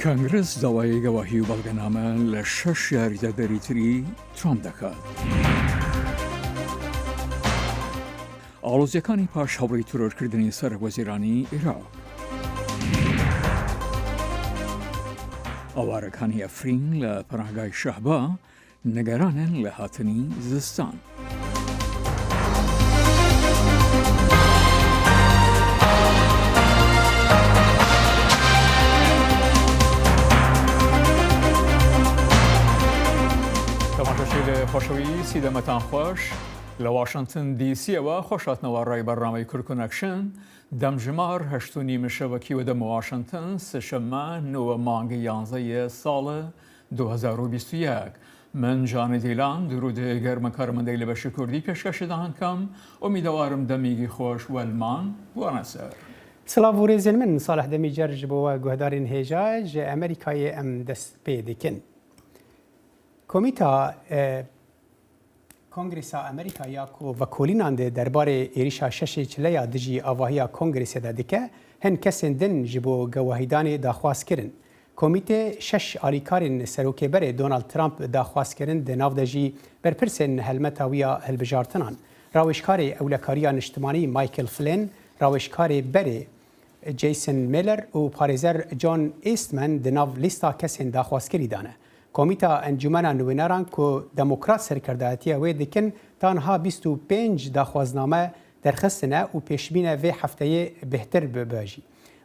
کانگرس داوای گەواهی و بەڵگەنامە لە 6 یاریدەدەری تری ترامپ دەکات. ئاڵۆزیەکانی پاش هەوڵی ترۆرکردنی سەرۆکوەزیرانی عێراق. ئاوارەکانی ئەفرین لە پەناهگای شەهبا نەگەرانن لە هاتنی زستان. خۆشەویستی دەمەتان خۆش لە واشنگتن دیسیەوە خۆشاتنەوە ڕای بەڕامەی کورکونەکشن دەمژمار 8 شەوەکی و دەمە واشنگتن سشەممە 9 مانگی 11 ساڵە 2021 من جانە دیلان درودە گەرمە کارمەندەی لە بەشی کوردی پێشکەشدانکەم ئومیدەوارم دەمیگی خۆش وەلمان بوانەسەر. سلااو و ڕێزێن من ساڵح دەمی جەرج بۆەوە گوهدارین هێژا ژە ئەمریکای ئەم دەست پێ دەکەن. کۆمیتا کۆنگرێسا ئەمریکا و کۆلینان دەربارەی عێریشا شەشی چلەیە دژی ئاواهەیە کۆنگرێسەدا دکە هەن کەسێن دن ji بۆ گەواهیدانê daxwazkirin. Komîtê 6 alîkarên serokêberê Donald Trump daxwazkirin di nav de jî berpirsên helmeta wî ya hilbijartinan. Rawêjkarê ewlekariya niştimanî Michael Flynn, rawêjkarê berê Jason Miller û parêzer John Eastman di nav lîsta kesên daxwazkirî dane. کۆمیتا ئەنجومەنە نوێنەران کۆ دەموکرات سەرکردایەتیە وێ دکن تانها 25 داخوازنامە دەرخستنە و پێشبینە vê hefteyê bêhtir bibêjî.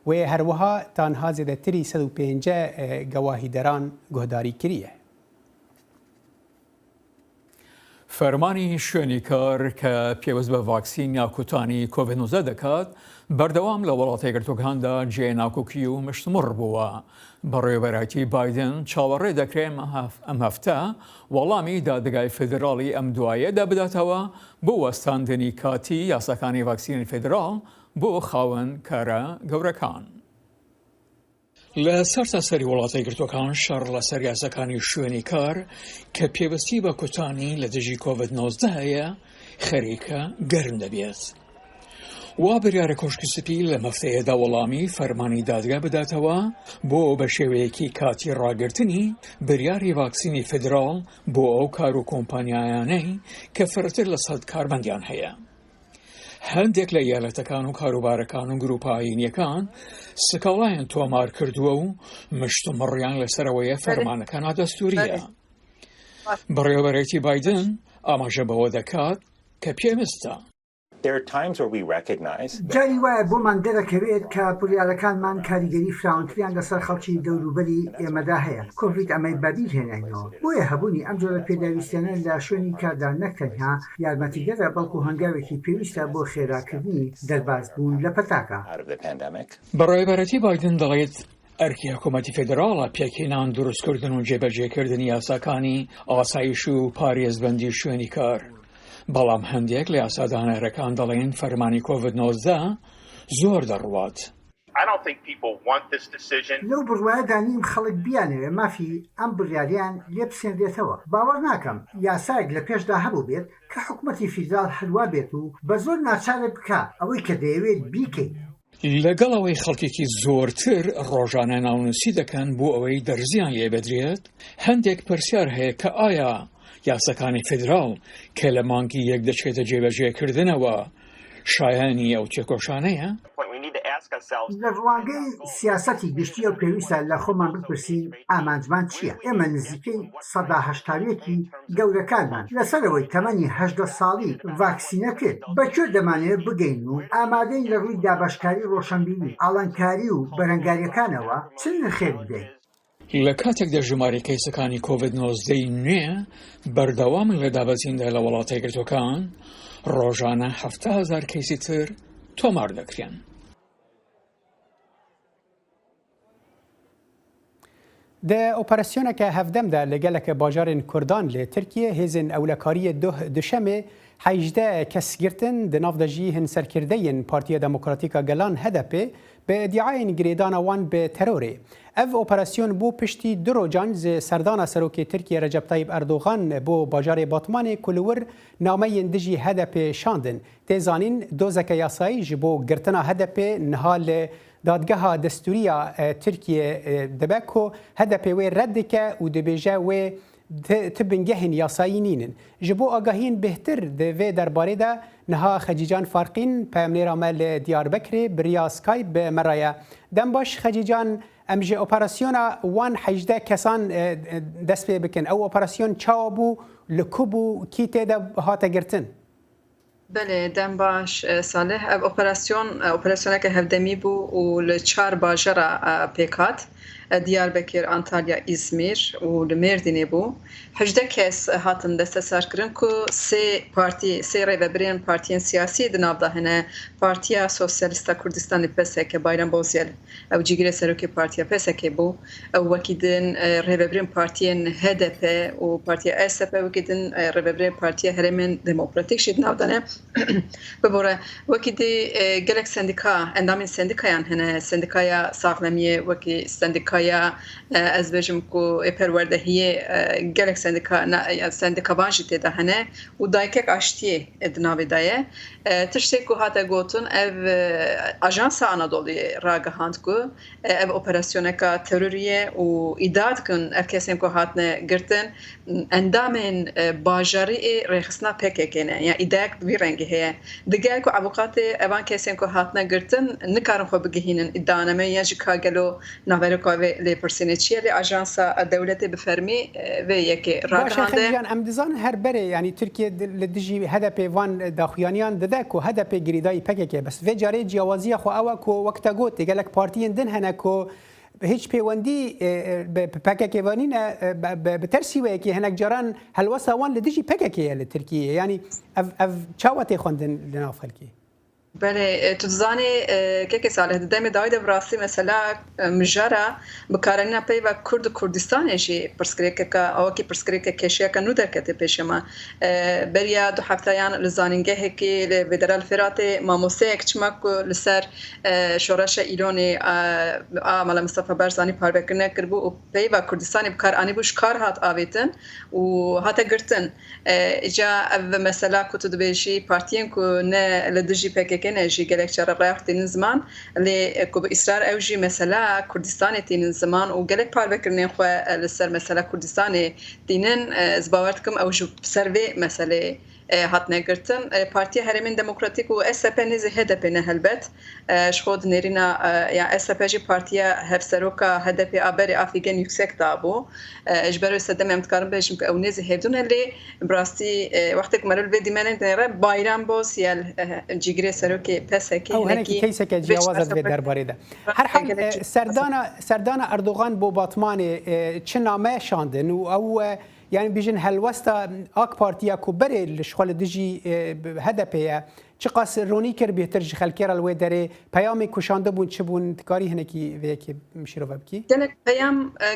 Wê herwiha tanha zêdetirî 150 gewahîderan guhdarî kiriye. فەرمانی شوێنی کار کە پێوەست بە ڤاکسین یا کوتانی کۆڤید-19 دەکات بەردەوام لە وڵاتە یەکگرتووەکاندا جێ ناکۆکی و مشتمڕ بووە. بەڕێوەبەرایەتی بایدن چاوەڕێ دەکرێت ئەم هەفتە وەڵامی دادگای فێدراڵی ئەم دوایەدا بداتەوە بۆ وەستاندنی کاتی یاساکانی ڤاکسینی فێدراڵ بۆ خاوەن کارە گەورەکان. لە سەرتاسەری وڵاتە یەکگرتووەکان شەڕ لەسەر یاساکانی شوێنی کار کە پێوەستی بە کوتانی لە دژی کۆڤید-19 هەیە خەریکە گەرم دەبێت. وا بریارە کۆشکی سپی لە مەفتەیەدا وەڵامی فەرمانی دادگا بداتەوە بۆ بە شێوەیەکی کاتی ڕاگررتنی بریاری ڤاکسینی فێدراڵ بۆ ئەو کار و کۆمپانیایانەی کە فرەتر لە 100 کارمەندیان هەیە. هەندێک لە یالەتەکان و کاروبارەکان و گروپایینیەکان سکاڵایان تۆمار کردووە و مشتمڕیان لەسەرەوەیە فەرمانەکان دەستوریە. بەڕێوەبەرێتی بایدن ئاماژە بەوە دەکات کە پێویستە. جاری وایە بۆمان دەرەکەوێت کە بڕیارەکانمان کاریگەری فراوانتریان لەسەر خەڵکی دەوروبەری ئێمەدا هەیە. کۆڤید ئەمەی بەبیر هێناینەوە. بۆیە هەبوونی ئەم جۆرە پێداویستیانە لە شوێنی کاردا نەکتەنها یارمەتیگەرە بەڵکو هەنگاوێکی پێویستە بۆ خێراکردنی دەربازبوون لە پەتاکە. بەڕێوەبەرەتی بایدن دەڵێت ئەرکی حکوومەتی فێدراڵە پێکهێنان دروستکردن و جێبەجێکردنی یاساکانی ئاسایش و پارێزبەندی شوێنی کار. بەڵام هەندێک لە یاسادانەرەکان دەڵێن فەرمانی کۆڤید-19 زۆر دەڕوات. لەو بڕوایەدا نیم خەڵک بیانەوێ مافی ئەم بڕیاریان لێ بسێنرێتەوە. باوەڕ ناکەم یاسایەک لە پێشدا هەبوو بێت کە حکوومەتی فیدرال هەلوا بێت و بە زۆر ناچارت بکە ئەوەی کە دەیەوێت بیکەیت. لەگەڵەوەی خەڵکێکی زۆرتر ڕۆژانە ناونووسی دەکەن بۆ ئەوەی دەرزیان لێ بدرێت هەندێک پرسیار هەیە کە ئایا یاساکانی فێدراڵ کە لە مانگی یەک دەچێتە جێبەجێکردنەوە شایانی ئەو تێکۆشانەیە؟ لە ڕوانگەی سیاسەتی گشتی و پێویستە لە خۆمان بپرسین ئامانجمان چییە؟ ئێمە نزیکەی 180 گەورەکانمان لەسەرەوەی تەمەنی 18 ساڵی ڤاکسینە کرد. بەکوێ دەمانێت بگەین و ئامادەین لە ڕووی دابەشکاری ڕۆشنبیری ئاڵنکاری و بەرەنگاریەکانەوە چ نرخێک بدەین؟ لە کاتێکدا ژمارە کەیسەکانی کۆڤید-19 نوێ بەردەوامن لە دابەزیندا لە وڵاتە یەکگرتووەکان ڕۆژانە 70,000 کەیسی تر تۆمار دەکرێن. د ئۆپەراسیۆنێکە هەفدەمدا لەگەلەکە باژارên کوردان لێ ترکیە هێزن ئەولەکاریە دوشەمێ حیجده کس گرتن دناف دجی هن سرکردین پارتیا دموکراتیکا گلان هدپه به ادعای گریدان وان به تروری. اف اپراسیون بو پشتی دروجان ز سردان سروکی ترکیه رجب طیب اردوغان بو باجار باتمان کلور نامه دجی هدپ شاندن. تزانین دوزک یاسایی جبو گرتنا هدپ نهال دادگاه دستوریا ترکیه دبکو هدپ و ردکه و دبیجه و تبنگهن یاسایی نینن. جبو آگاهین بهتر دوی درباره ده نها خجیجان فارقین پیامنیر عمل دیاربکر بریا سکایپ به مرایه. دم باش خجیجان امجه اپراسیونا وان حجده کسان دست پی بکن او اپراسیون چاوبو لکوبو کی تیده هاته گرتن؟ بله دم باش صالح اپراسیون که هفدمی بو و لچار باجرا پیکات دیاربکر انتالیا ازمیر و لمردینی بو 18 کس هاتن دست سر کردن که سه ریوبرین پارتیان سیاسی دناب دهنه پارتیا سوسیالیست کردستان پسک بایران بوزیل او جیگر سروکی پارتیا پسک بو او وکیدن ریوبرین پارتیان هدپ و پارتیا اسپ وکیدن ریوبرین پارتیا هرمن دموکراتیک شد دناب دهنه ببره وکیدی گلک سندیکا اندامین سندیکایان هنه سندیکایا ساقلمیه وکی سندیکایا از بجم کو پروردهیه گلک سندیکا بانجی تیده هنه و دایکک اشتیه ادناوی دایه تشتی که هاته گوتون او اجانس آنادولی راگه هاند که او اپراسیونه که تروریه و ایداد کن او کسیم که هاتنه گرتن اندامین باجاری ریخسنا پککنه یا ایداک وی رنگی هیه دیگه که عبوقات اوان کسیم که هاتنه گرتن نکارن خو بگهینن ایدانمه یا جکا گلو نوارو که لی پرسینه چیه لی اجانس دولت بفرمی و یکی راگه هانده امدزان هر بره یعنی ترکیه لدجی هدف وان داخویانیان دده که هدف گریدای پککه بس و جاری جوازی خو او که وقتا گوت گلک پارتیین دن هنه که هیچ پیوندی پککه وانین بترسی و که هنک جاران هلوسا وان لدجی پککه لترکیه یعنی اف چاوتی خوندن لناف خلکی بله تو زانی که صالح دم داید براسی مثلا مجرا بکارنا پی و کردستانشی پرسکریک که او کی پرسکریک کشیا کنو درکته پیشما بریا دو هفتهان لزانینگه کی لفدرال فرات ماموسک چمک لسر شورش ایرانی عمل مصطفی برزانی پاربکنه کربو و پی و کردستانی بکار انی بوش کار هات آویتن و هات گرتن اجا مثلا کتو دبیشی پارتین کو نه لدجی پک که نجی گلک چرا رفت این زمان لی کوب اسرائیل اوجی مثلا کردستان تین زمان و گلک پار بکرنین خو لسر مثلا کردستان تینن زباورت کم اوجو سروی مثلا هات نگرتن پارتیا هرمن دموکراتیک و اسپ نیز هدف نه هلبت شخود نرینا یا اسپ جی پارتیا هفسروکا هدف ابر افریقن یکسک دابو اجبارو صدم امتکارم بهشم که او نیز هدون لی براستی وقتی که مرل بدی من نره بایرام بوس یا جیگری سروکی پسکی او هنکی کیسه که جوازت به درباره ده هر حال سردان اردوغان بو باطمان چه نامه شاندن و او يعني بيجن هالوستا اك بارتيا كبري الشغل دجي هدفه چقاس رونی کر بهتر خلکر الودره پیام کوشانده بون چه بون کاری هنکی و کی مشیرو بکی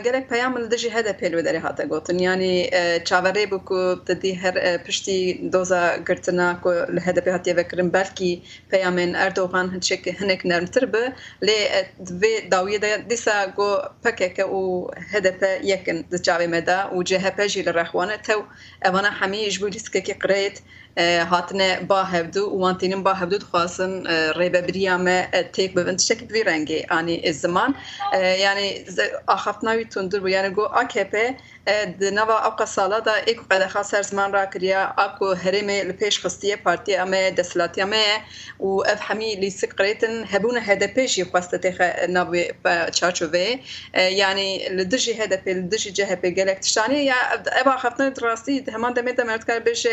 گلک پیام لدجی هدف الودره هات گوتن یعنی چاوره بو تدی هر پشتی دوزا گرتنا کو الهدف هات یفکرن بلکی پیام اردوغان هنچک هنک نرمتر به ل داویه دیسا گو پکک او هدف یکن دچاوی مدا و جهه جی لرحوانه تو اوانا حمی جبولیس کی قريت هاتنه با هفدو وانتینم با هفدو خواستن ریببریا ما تیک ببند شکل وی رنگی آنی الزمان یعنی آخفتناوی تندر و یعنی گو AKP نوا أبقى الصالة دا إيكو قد خاصر زمان راكريا أكو هرمي لبيش خستية بارتي أما دسلاتي أما وأفهمي ليسك قريتن هبونا هذا بيجي خواستة تخ نابي تشارشوفي يعني لدجي هذا بي لدجي جهة بيجلك تشاني يا أبغى خفتنا دراسي همان دميت مرت كار بيش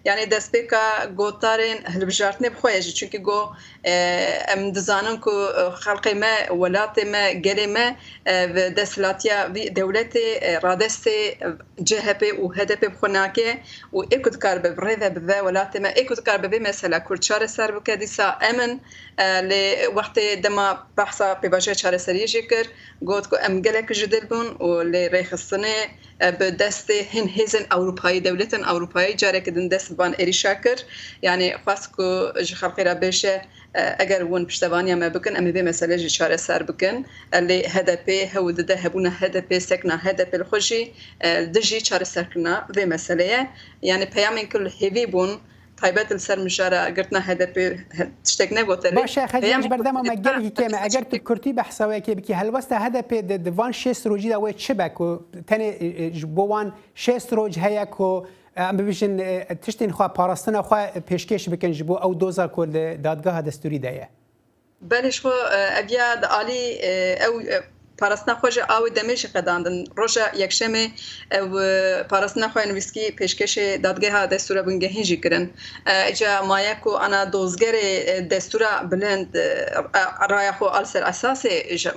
يعني دسبيكا جوتارين هالبجارتني بخواجي چونكي جو أم دزانن كو خلقي ما ولاتي ما جري ما دسلاتيا دولتي رادستي جهبي وهدبي بخناكي وإيكود كارب بريفة بذا ولاتي ما إيكود كارب بمثلا كل شهر سر بكديسا أمن لوقت دما بحثا بباجة شهر سري جكر قلت كو أم جلك جدل بون ولريخ السنة به دست هن هزن اروپایی دولتن اروپایی جاره که دست بان ایریشا کر یعنی خواست که خلقی را بشه اگر ون پشتوانی ما بکن اما به مسئله جی چاره سر بکن اللي هدفه هو ده هبونا هدفه سکنا هدفه الخوشی دجی چاره سر کنا به مسئله یعنی پیامین کل هیوی بون تایبەت لەسەر مژارە گرتنا هەدەپێ شتێک نەگوتەری باشە خەجیان بەردەما مەگەڵی کێمە ئەگەر تو کورتی بە حساوەیەکی بکی هەلوەستە هەدەپێ دڤان 6 ڕۆژیدا وێ چ بەک و تەنێ بۆ وان 6 ڕۆژ هەیە و ئەم ببیژن تشتین خوا پاراستنە خوا پێشکەش بکەن ji بۆ ئەو دۆزا کۆ لە دادگاها دەستوریدایە بەش خۆ ئەڤیا عالی ئەو پاراستنا خوش آوی دمیش قداندن روزا یکشنبه و پاراستنا خواه نویسکی پیشکش دادگاه دستور بنگهی جی کرن اجا مایه کو انا دوزگر دستور بلند رای خو آلسر اساس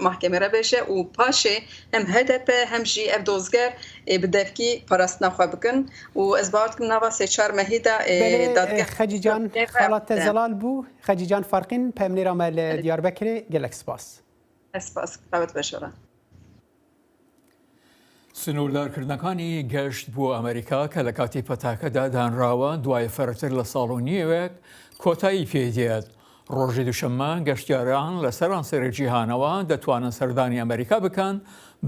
محکمه را بشه و پاشه هم هدف هم جی اف دوزگر بدفکی پاراستنا خواه بکن و ازبارت کن نوا 3-4 مهیده دادگاه خجی جان خالات زلال بو خجی جان فرقین پمنی رامل دیاربکر گلک سپاس اسپاس قوت بشورا سنوردارکردنەکانی گەشت بۆ ئەمریکا کە لە کاتی پەتاکەدا دانراوە دوای فەرتر لە ساڵ و نیوێک کۆتایی پێدێت. ڕۆژی دووشەممە گەشتیاران لە سەرانسەری جیهانەوە دەتوانن سەردانی ئەمریکا بکەن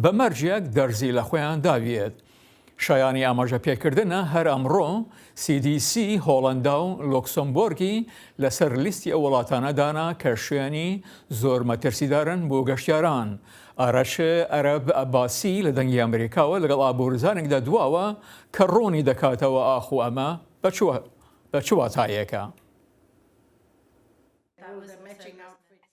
بە مەرجێک دەرزی لە خۆیان داوێت. شایانی ئاماژە پێکردنە هەر ئەمڕۆ CDC هۆڵەندا و لۆکسۆمبۆرگی لەسەر لیستی ئەو وڵاتانەدانا کە شوێنی زۆر مەترسیدارن بۆ گەشتیاران. ئارەش ئەرەب ئەباسی لە دەنگی ئەمریکاوە لەگەڵ ئابوورزانێکدا دواوە کە ڕۆنی دەکاتەوە ئاخو ئەمە بە چ واتایەکە.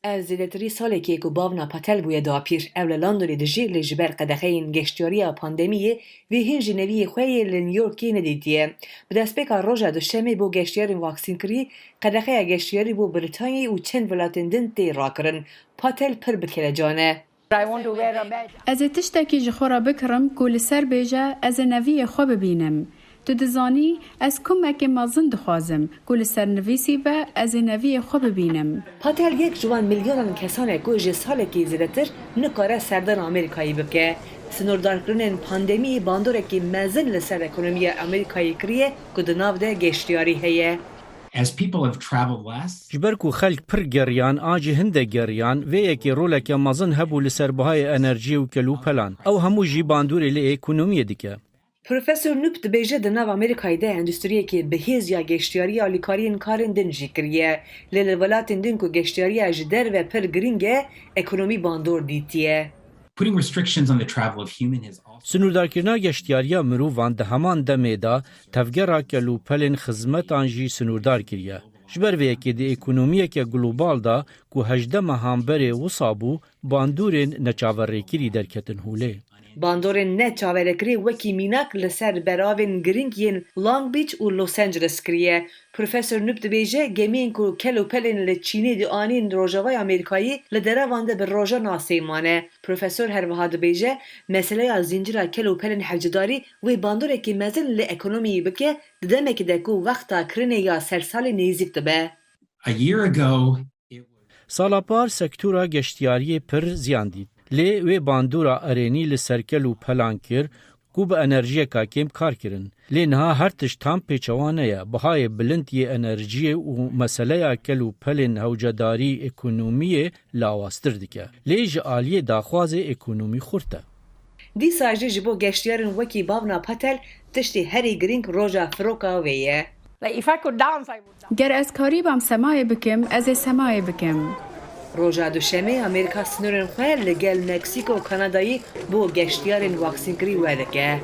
Ez zêdetirî salekê ku bavna Patel bûye dapîr ew li Londonê dijî li ji ber qedexeyên geştyariya pandemiyê vê hîn ji neviyê xwe yê li New Yorkê nedîtiye. Bi destpêka roja duşemê bû geştyarên vaksînkirî qedexeya geştyarî bû Britanyayê û çend welatên din tê rakirin. Patel pir bi kelecan e. Ez ê tiştekî ji xwe re bikirim ku li ser bêje ez ê neviyê xwe bibînim. Tu dizanî ez kumekê mezin dixwazim ku li ser nivîsî be ez ê neviyê xwe bibînim. Patel yek ji wan milyonan kesanek ku ji salekê zêdetir nikare serdana Amerîkayê bike. Snordarkirinên pandemiyê bandorekî mezin li ser ekonomiya Amerîkayê kiriye ku di nav de geştyarî heye. ji ber ku xelk pir geriyan a jî hinde geriyan vê yekê roleke mezin hebû li ser bihayê enerjiyê û kelûpelan ew hemû jî bandorê li ekonomiyê dike. Profesör Nüp dibêje di nav Amerîkayê de endüstriyekê bihêziya geştyariya alîkariyên karên din jî kiriye. Lê li welatên din ku geştyariya ji derve pir giring e, ekonomî bandor dîtiye. Sinûrdarkirina geştyariya mirovan di heman demê da tevgera kelûpelên xizmetan jî sinûrdar kiriye. Ji ber vê yekê di ekonomiyeke global da ku 18 mehamberê wisa bû bandorên neçaverêkirî derketin hûlê. Bandorên neçaverekirî wekî mînak li ser beravên giring yên Long Beach û Los Angeles kiriye. Profesör Nüp dibêje gemiyên ku kelûpelên li Çînê dianîn Rojavayê Amerîkayê li derevan de bi roja nasê mane. Profesör herwiha dibêje meseleya zîncira kelûpelên hevcidarî wê bandorekî mezin li ekonomiyê bike di demekê de ku wexta kirinê ya sersalê nêzik dibe. Sala par sektora geştyariyê pir ziyan dît. Lê wê bandora erênî li ser kelûpelan kir ku bi enerjiyeka kêm kar kirin. Lê niha her tişt tam pêçewan heye. Bihayê bilind yê enerjiyê û meseleya kelûpelên hewcedarî ekonomiyê lawaztir dike. Lê ji aliyê daxwazê ekonomî xurt e. Dîsa jî ji bo geştyarên wekî bavna Patel tiştê herî giring roja firoka wê ye. Ger ez karî bam semayê bikim ez ê semayê bikim. Roja duşemê Amerîka sınırên xwe li gel Meksîko û Kanadayê bo geştyarên vaksînkirî we dike.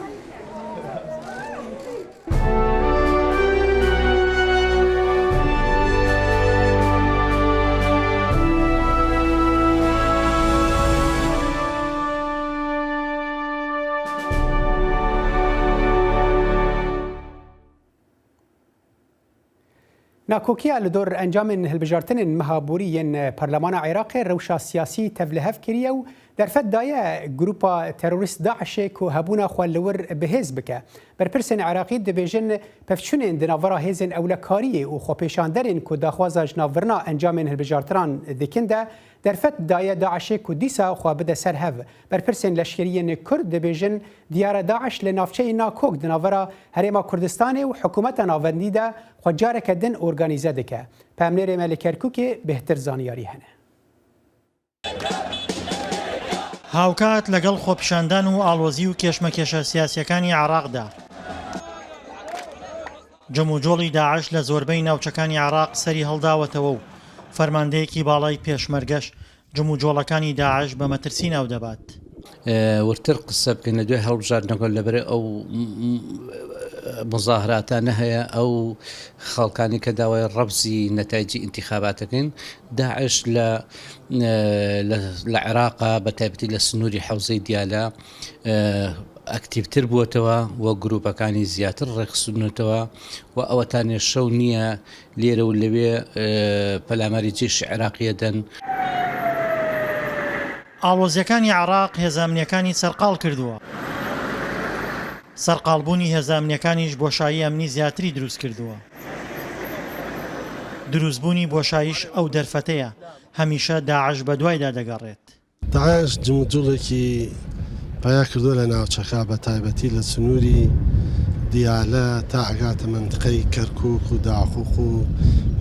ناکۆکیە li dor encamên hilbijartinên mehaborî yên Parlemana Iraqê rewşa siyasî tevlihev kiriye û دەرفەت دایە گروپا تەرۆریست داعشێک و هەبوونا خوالەور بەهێز بکە بەرپرسên عراقی dibêjin pevçûnên di navbera hêzên ewlekariyê û xwepêşanderên ku daxwaza jinavbirina encamên hilbijartiran dikin de derfet daye Daişê ku dîsa xwe bide ser hev berpirsên leşkeriyên Kurd dibêjin diyara Daeş li navçeyê Nakok di navbera Herêma Kurdistanê û hikûmeta navendî de xwe careke din organîze dike. Pemnêrê me li Kerkûkê bêhtir zaniyarî hene. هاوکات لەگەڵ خۆپیشاندان و ئاڵۆزی و کێشمەکێشە سیاسیەکانی عراقدا جەموجۆڵی داعش لە زۆربەی ناوچەکانی عراق سەری هەڵداوەتەوە و فەرماندەیەکی باڵای پێشمەرگەش جەموجۆڵەکانی داعش بە مەترسی ناو دەبات ورتر قسە بکەین لە دوای هەڵبژاردنەوە لەبەرە ئەو مظاهراتانە هەیە ئەو خەڵکانی کە داوای ڕەبزی نەتایجی انتخاباتەکەن داعش لە عێراقا بە تایبەتی لە سنووری حەوزەی دیالە ئەکتیڤتر بووەتەوە وە گروپەکانی زیاتر ڕێخستونەتەوە و ئەوەتانێ شەو نییە لێرە و لەوێ پەلاماری جێشی عێراقیە دەن. ئاڵۆزیەکانی عراق هێزامنیەکانی سەرقاڵ کردووە. سەرقاڵبوونی هێزامنیەکانیش بۆشایی ئەمنی زیاتری دروست کردووە. دروستبوونی بۆشاییش ئەو دەرفەتەیە هەمیشە داعش بە دوایدا دەگەڕێت. داعش جموجوڵێکی پیا کردووە لە ناوچەکە بە تایبەتی لە سنووری دیالە تا ئەگاتە منتقەی کەرکووک و داخوق و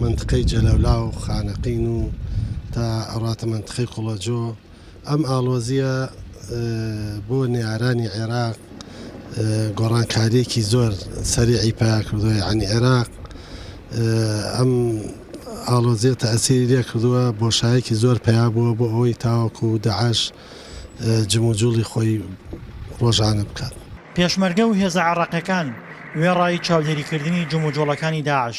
منتقەی جەلەولا و خانەقین و تا ئەڕاتە منتقەی قوڵەجۆ ئەم ئاڵۆزیە بۆ نێرانی عێراق گۆڕانکاریەکی زۆر سەریعی پیا کردووە یعنی عێراق ئەم ئاڵۆزیە تەئسیری لێ کردووە بۆشایەکی زۆر پیا بووە بۆ ئەوەی تاوەکو و داعش جموجوڵی خۆی ڕۆژانە بکات. پێشمەرگە و هێزە عێراقیەکان وێڕایی چاودێریکردنی جموجۆڵەکانی داعش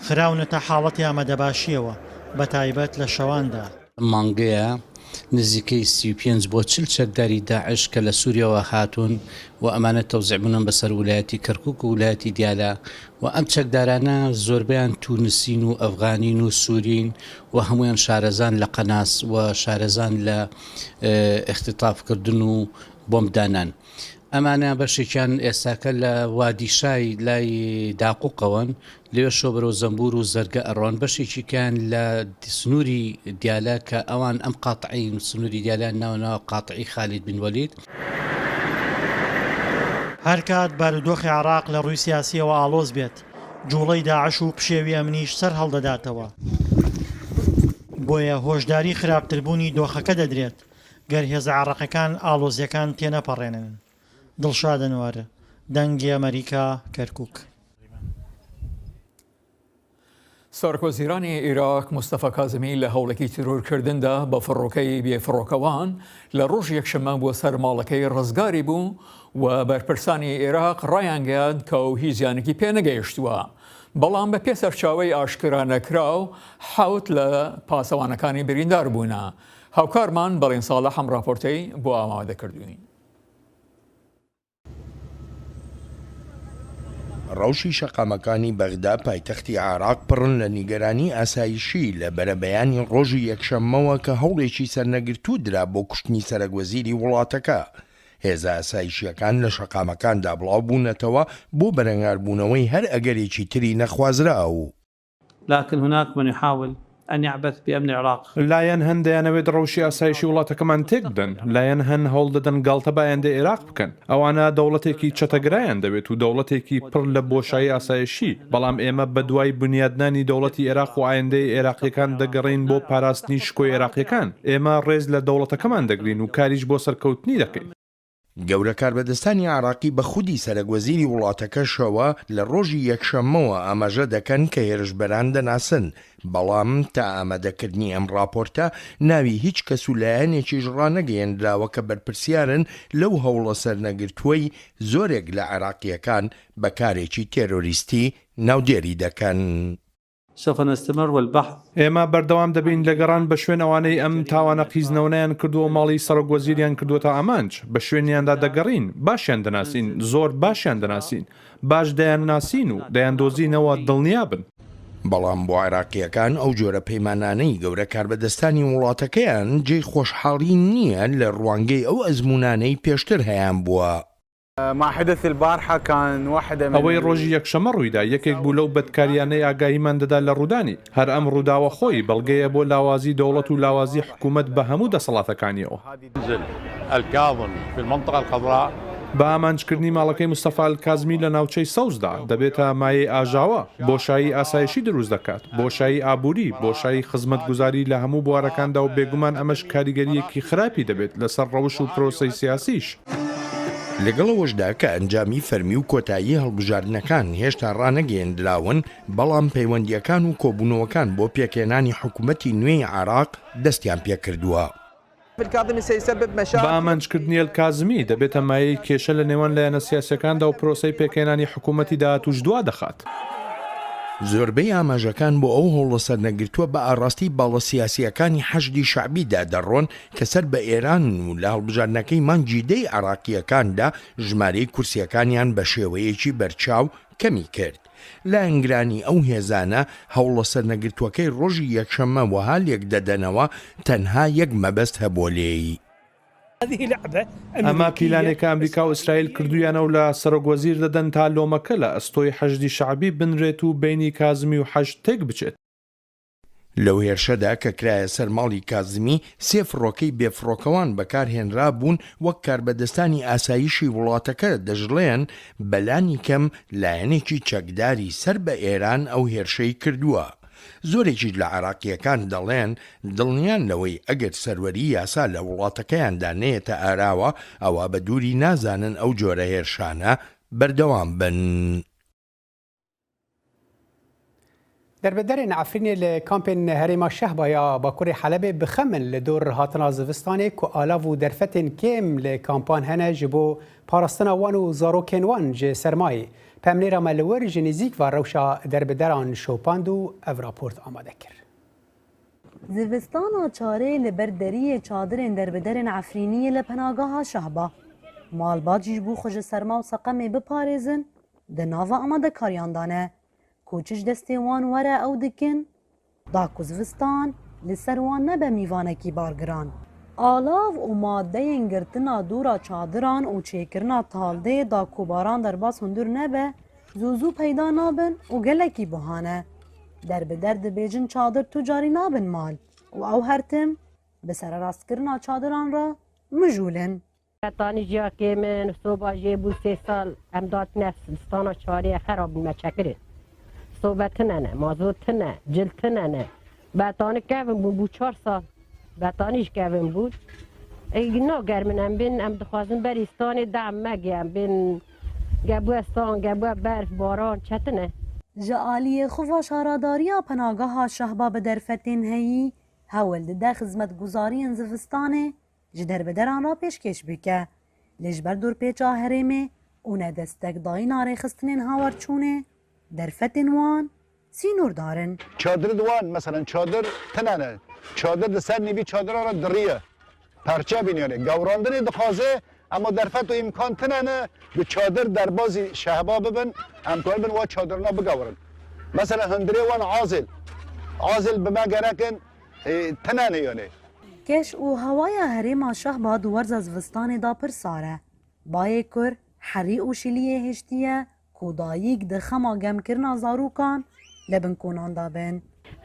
خراونەتە حاڵەتی ئامادەباشیەوە بە تایبەت لە شەواندا. مانگەیە نزیکەی 35 بۆ 40 چەکداری داعش کە لە سووریەوە هاتوون و ئەمانە تەوزیعبوونن بەسەر ویلایەتی کەرکووک و ویلایەتی دیالە و ئەم چەکدارانە زۆربیان تونسین و ئەفغانین و سوورین و هەمویان شارەزان لە قەناس و شارەزان لە اختطافکردن و بۆمبدانان. ئەمانە بەشێکیان ئێستاکە لە وادیشای لای داقوقەوەن لێوێ شۆبرۆ زەمبور و زەرگە ئەڕۆن بەشێکیان لە سنووری دیالە کە ئەوان ئەم قاتعی سنووری دیالان ناونەوە قاتعی خالید بن وەلید. هەر کات بارودۆخی عراق لە ڕووی سیاسیەوە ئاڵۆز بێت جوڵەی داعش و پشێوی ئەمنیش سەر هەڵدەداتەوە بۆیە هۆشداری خراپتربوونی دۆخەکە دەدرێت گەر هێزە عێراقیەکان ئاڵۆزیەکان تێنەپەڕێنن. دڵشادنوارە دەنگی ئەمریکا کەرکووک. سەرۆکوەزیرانی عێراق مستەفا کازمی لە هەوڵێکی تیرۆرکردندا بە فڕۆکەی بێفڕۆکەوان لە ڕۆژ یەکشەممە بۆ سەر ماڵەکەی ڕزگاری بوو و بەرپرسانی عێراق ڕایانگەیان کە و هیزیانێکی پێنەگەیشتووە. بەڵام بە پێ سەرچاوی ئاشکرا نەکرا و حوت لە پاسەوانەکانی بریندار بوونە. هاوکارمان بەڵێن ساڵە هەم راپۆرتەی بۆ ئامادەکردوین. ڕەوشی شەقامەکانی بەغدا پایتەختی عراق پڕن لە نیگەرانی ئاسایشی لە بەرەبەیانی ڕۆژی یەکشەممەوە کە هەوڵێکی سەرنەگرتوو درا بۆ کوشتنی سەرۆکوەزیری وڵاتەکە. هێزە ئاسایشیەکان لە شەقامەکاندا بڵاو بوونەتەوە بۆ بەرەنگاربوونەوەی هەر ئەگەرێکی تری نەخوازراوە. لكن هناك من يحاول أن يعبث بأمن العراق. لایەن هەندێنەوێت ڕەوشی ئاسایشی وڵاتەکەمان تێک بدەن لایەن هەن هەوڵ دەدەن گاڵتە بایەندە عێراق بکەن. ئەوانە دەوڵەتێکی چەتەگرایان دەبێت و دەوڵەتێکی پڕ لە بۆشایی ئاسایشی بەڵام ئێمە بە دوای بنیادنانی دەوڵەتی عێراق و ئایندەی عێراقیەکان دەگەڕین بۆ پاراستنی شکۆی عێراقیەکان. ئێمە ڕێز لە دەوڵەتەکەمان دەگرین و کاریش بۆ سەرکەوتنی دەکەین. گەورە کاربەدەستانی عراقی بە خودی سەرۆکوەزیری وڵاتەکەشەوە لە ڕۆژی یەکشەممەوە ئاماژە دەکەن کە هێرشبەران دەناسن بەڵام تا ئامادەکردنی ئەم راپۆرتە ناوی هیچ کەس و لایەنێکیش ڕانەگەیەندراوە کە بەرپرسیارن لەو هەوڵە سەرنەگرتووەی زۆرێک لە عێراقیەکان بەکارێکی تێرۆریستی ناودێری دەکەن. سوف نستمر والبحث. ئێمە بەردەوام دەبین لە گەڕان بە شوێن ئەوانەی ئەم تاوانە قیزنەوەیان کردووە ماڵی سەرۆکوەزیریان کردووەتە ئامانج بە شوێنیاندا دەگەڕین باشیان دەناسین زۆر باشیان دەناسین باش دەیان ناسین و دەیان دۆزینەوە دڵنیا بن. بەڵام بۆ عێراقیەکان ئەو جۆرە پەیمانانەی گەورە کاربەدەستانی وڵاتەکەیان جێی خۆشحاڵی نییە لە ڕوانگەی ئەو ئەزمونانەی پێشتر هەیان بووە. ما حدث البارحة كان واحدة من ئەوەی ڕۆژی یەکشەمە ڕوویدا یەکێک بوو لەو بەدکاریانەی ئاگاهیمان دەدا لە ڕوودانی هەر ئەم ڕووداوە خۆی بەڵگەیە بۆ لاوازی دەوڵەت و لاوازی حکوومەت بە هەموو دەسەڵاتەکانیەوە. بە ئامانجکردنی ماڵەکەی مستەفا الکازمی لە ناوچەی سەوزدا دەبێتە مایەی ئاژاوە بۆشایی ئاسایشی دروست دەکات، بۆشایی ئابووری، بۆشایی خزمەتگوزاری لە هەموو بوارەکاندا و بێگومان ئەمەش کاریگەریەکی خراپی دەبێت لەسەر ڕەوش و پرۆسەی سیاسیش. لەگەڵەوەشدا کە ئەنجامی فەرمی و کۆتایی هەڵبژاردنەکان هێشتا ڕانەگەیەندراون، بەڵام پەیوەندیەکان و کۆبوونەوەکان بۆ پێکێنانی حکوومەتی نوێی عێراق دەستیان پێکردووە. بە ئامانجکردنی الکازمی دەبێتە مایەی کێشە لە نێوان لایەنە سیاسەکاندا و پرۆسەی پێکێنانی حکوومەتی داهاتووش دوا دەخات. زۆربەی ئاماژەکان بۆ ئەو هەوڵە سەرنەگرتووە بە ئاڕاستی باڵە سیاسیەکانی حەشدی شعبیدا دەڕۆن کە سەر بە ئێران و لە هەڵبژاردنەکەی مانگی دەی عێراقیەکاندا ژمارەی کورسیەکانیان بە شێوەیەکی بەرچاو کەمی کرد. لە ئەنگرانی ئەو هێزانە هەوڵە سەرنەگرتووەکەی ڕۆژی یەکشەممە وەها لێک دەدەنەوە تەنها یەک مەبەست هەبوو لێی. ئەمە پیلانێکە ئەمریکا و ئیسرائیل کردویانە و لە سەرۆکوەزیر دەدەن تا لۆمەکە لە ئەستۆی حەشدی شعبی بنرێت و بینی کازمی و حەشد تێک بچێت. لەو هێرشەدا کە کرایە سەر ماڵی کازمی سێ فڕۆکەی بێفڕۆکەوان بەکارهێنرا بوون وەک کاربەدەستانی ئاسایشی وڵاتەکە دەژڵێن بەلانی کەم لایەنێکی چەکداری سەر بە ئێران ئەو هێرشەی کردووە. زۆرێکی لە عێراقیەکان دەڵێن دڵنیان لەوەی ئەگەر سەروەری یاسا لە وڵاتەکەیاندا نێتە ئاراوە ئەوە بە دووری نازانن ئەو جۆرە هێرشانە بەردەوام بن. دربدرên Efrînê li kampên Herêma Şehba ya Bakurê Helebê bixemin li dor hatina zivistanê ku alav û derfetên kêm li kampan hene ji bo parastina wan û zarokên wan ji sermayê. Pemnêra me li wir ji nêzik ve rewşa derbideran şopand û ev raport amade kir. Zivistana çarê li ber deriyê çadirên derbiderên Efrîniyê li penageha Şehba. Malbat jî ji bo xwe ji serma û seqemê biparêzin di nava amadekariyan dane. کوچش دەستێ وان وەرە ئەو دکن دا ku zivistan li ser wan nebe mîvanekî bargiran. Alav û maddeyên girtina dûra çadiran û çêkirina taldê da ku baran derbas hundir nebe zû zû peyda nabin û gelekî buhane. Derbider dibêjin çadir tu carî nabin mal û ew hertim bi sererastkirina çadiran re mijûlin. Betanî jiyakê min soba jê bû 3 sal em datine zivistana çarê xerab bûme çekirin. صوبتنه مازوتنه جلتنه باتانی کردم بود 4 سال باتانیش کردم بود اینا گرمنم بین ام دخوازم بریستان دم مگم بین گبوستان گبو برف باران چتنه جالی خوفا شاراداریا پناگاه شهبا به درفتین هی هول ده خدمت گزاری زوستانه جدر بدران را پیشکش بکه لجبر دور پیچا هرمه اون دستک دای ناره خستنین هاور چونه درفتن وان سینور دارن چادر دوان مثلا چادر تنانه چادر دسر نبی چادر را دریه پرچه بینیانه گوراندن دخوازه اما درفت و امکان تنانه به چادر در بازی شهبا ببن امکان بن و چادرنا بگورن مثلا هندری وان عازل به ما گرکن تنانه یانه کش او هوای هریما شهبا دوارز از وستان دا پر ساره بای کر حری و شلیه هشتیه کوداییک د خما گم کرنا زاروکان لبن کونان دابن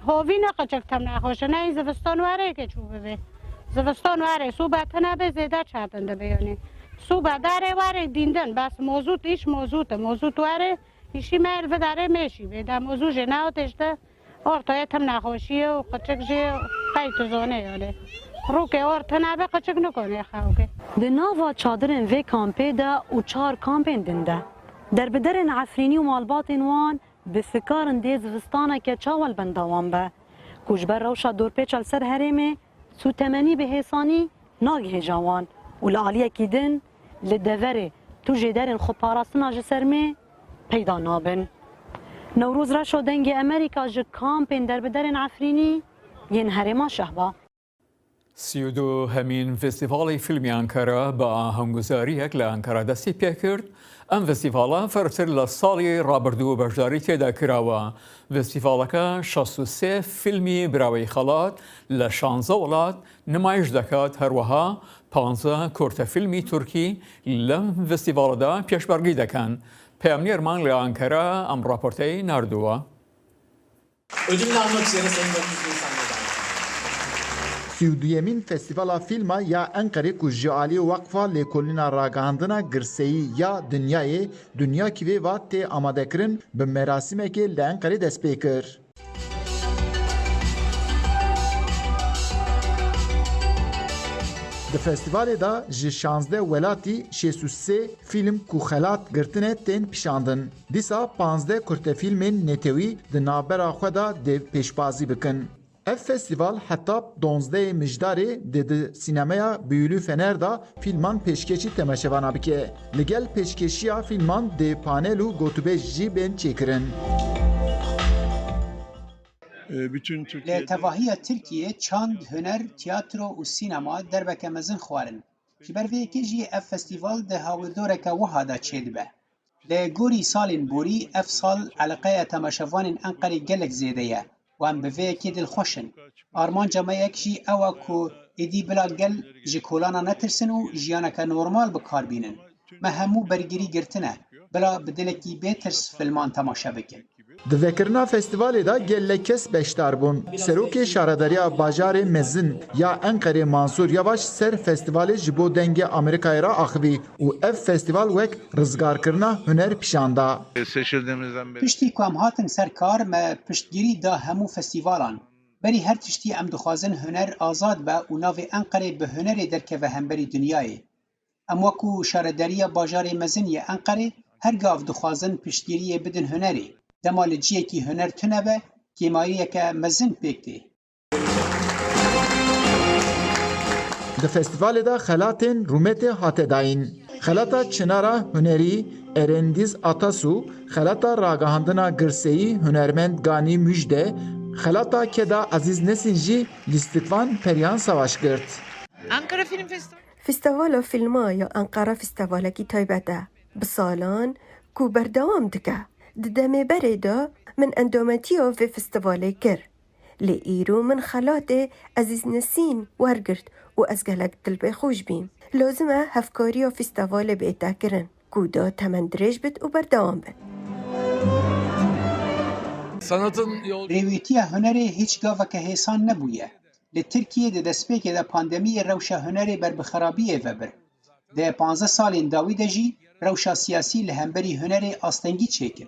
هاوی نقچک تم نخوشه نه این زوستان وره که چوبه به زوستان وره صوبت نه به زیده چردنده بیانی صوبت داره وره دیندن بس موضوع ایش موضوع وره ایشی مرو داره میشی به موضوع جنه و تشته ارتای تم نخوشیه و قچک جه قیت زانه یاله رو که ارتنه به قچک نکنه خواهی ده ناوا چادرن وی کامپه ده و 4 کامپین دنده دربدرن عفرینی و مالباتین وان بفکارن دیز وستانه که چاول بندوان به کجبر روشا دور پیچل سر هرمه سو تمنی به حسانی ناگه جوان و لعالیه کی دن لدوره تو جدرن خو پاراستنا جسرمه پیدا نابن نوروز رشو دنگ امریکا ج کامپین دربدرن عفرینی ین هرما شهبا سیودو هەمین فستیڤاڵی فیلمی ئەنکەرە بە هەمگوزاریەک لە ئەنکەرە دەستی پێکرد. ئەم فستیڤاڵە فەرتر لە ساڵی ڕابردوو بەشداری تێدا کراوە. فستیڤاڵەکە 63 فیلمی براوەی خەڵات لە 16 وڵات نمایش دەکات، هەروەها 15 کورتە فیلمی تورکی لەم فستیڤاڵەدا پێشبەرگی دەکەن. پەیامنێرمان لە ئەنکەرە ئەم راپۆرتەی ناردووە. سیودویەمین فستیڤالا فیلما یا ئەنقەرێ ku ji aliyê weqfa lêkolîna ragihandina girseyî ya dinyayê dunya kivê va tê amadekirin bi merasîmekê li Enqerê dest pê kir. Di festîvalê da ji 16 welatî 63 fîlm ku xelat girtine tên pîşandin. Dîsa 15 kurtefîlmên netewî di navbera xwe da dê pêşbazî bikin. Ev festîval heta 12 mijdarê dê di sînemeya Büyülü Fener da fîlman pêşkeçî temeşevana bike. Li gel pêşkeşiya fîlman dê panel û gotûbêj jî bên çêkirin. Li tevahiya Tirkiye çand, huner, tiyatro û sînema derbeke mezin xwarin. Ji ber vê yekê jî ev festîval di hawildoreke wiha da çêdibe. Li gorî salên borî ev sal eleqeya temeşevanên Enqerê gelek zêde ye. Wan bi vê yekê dilxweşin. Armanca me yek jî ew e ku êdî bila gel ji kolana netirsin û jiyaneke normal bikarbînin. Me hemû bergirî girtine, bila bi dilekî bêtirs filman temaşe bikin. Di vekirina festîvalê da gelek kes beşdar bûn. Serokê Şaredariya Bajarê Mezin ya Enqerê Mansûr Yavaş ser festîvalê ji bo dengê Amerîkayê ra axivî û ev festîval wek rizgarkirina huner pîşanda. Piştî ku em hatin ser kar me piştgirî da hemû festîvalan. Berî her tiştî em dixwazin huner azad be û navê Enqerê bi hunerê derkeve hemberî dunyayê. Em wekû Şaredariya Bajarê Mezin yê Enqerê her gav dixwazin piştgiriyê bidin hunerê. Dema li ciyekî huner tune be, kêmayiyeke mezin pêk tê. Di festîvalê de xelatên Rûmetê hate dayîn. Xelata Çinara Hunerî, Erendiz Atasu, xelata ragihandina girseyî Hunermend Ganî Müjde, xelata Keda Aziz Nesin jî lîstikvan Perihan Savaş girt. Ankara Film Festivali. Festivala filma ya Ankara Festivalekî taybet e. Bi salan ku berdewam dike. Di demêberê de min endametiya vê festivalê kir. Lê îro min xelatê Aziz Nesîn wergirt û ez gelek dilpêxweş bîm. Lazim e hevkariya festivalê bête kirin ku da temen dirêj bit û berdewam bit. Rêwîtiya hunerê hiç gaveke hêsan nebûye. Li Tirkiye di destpêkê de pandemiyê rewşa hunerê ber bi xerabiyê vebir. Dê 15 salên dawî de jî rewşa siyasî li hemberî hunerê astengî çêkir.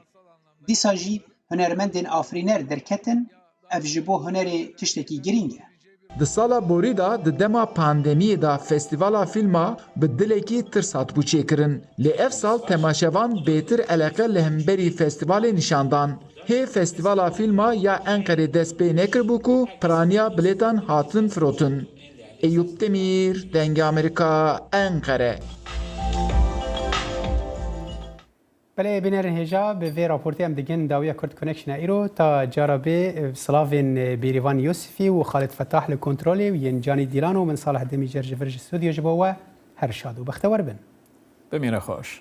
Dîsa jî hunermendên afrîner derketin, ev ji bo hunerê tiştekî giring e. Di sala borî da di dema pandemiyê da festîvala fîlma bi dilekî tirs hatibû çêkirin. Lê ev sal temaşevan bêtir eleqe li hemberî festîvalê nîşandan. Hê festîvala fîlma ya Enqerê dest pê nekiribû ku piraniya bilêtan hatin firotin. Eyûb Demîr, Dengê Amerîka, Enqere. بله بینرین هجا به وی راپورتی هم دیگن داویا کرد کنکشن ایرو تا جاربه سلاوین بیریوان یوسفی و خالد فتاح لکنترولی و ینجانی دیلانو من صالح دمی جرج فرج استودیو جبوه هر شاد و بختور بن. بمینه خوش.